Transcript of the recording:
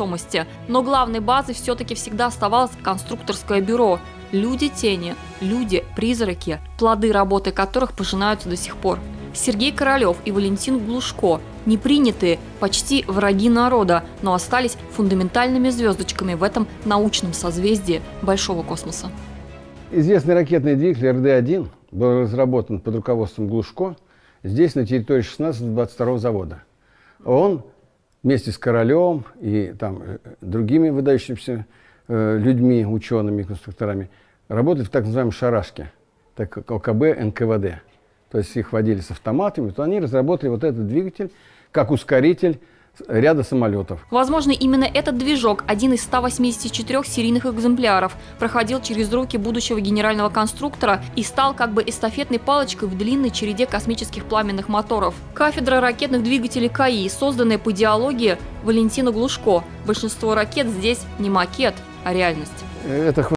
невесомости. Но главной базой все-таки всегда оставалось конструкторское бюро. Люди-тени, люди-призраки, плоды работы которых пожинаются до сих пор. Сергей Королев и Валентин Глушко – непринятые, почти враги народа, но остались фундаментальными звездочками в этом научном созвездии большого космоса. Известный ракетный двигатель РД-1 был разработан под руководством Глушко здесь, на территории 16-22 завода. Он вместе с Королевым и другими выдающимися людьми, учеными, конструкторами, работает в так называемом шарашке, так как ОКБ, НКВД. То есть их водили с автоматами, то они разработали вот этот двигатель как ускоритель ряда самолетов. Возможно, именно этот движок, один из 184 серийных экземпляров, проходил через руки будущего генерального конструктора и стал как бы эстафетной палочкой в длинной череде космических пламенных моторов. Кафедра ракетных двигателей КАИ, созданная по идеологии Валентина Глушко. Большинство ракет здесь не макет, а реальность. Это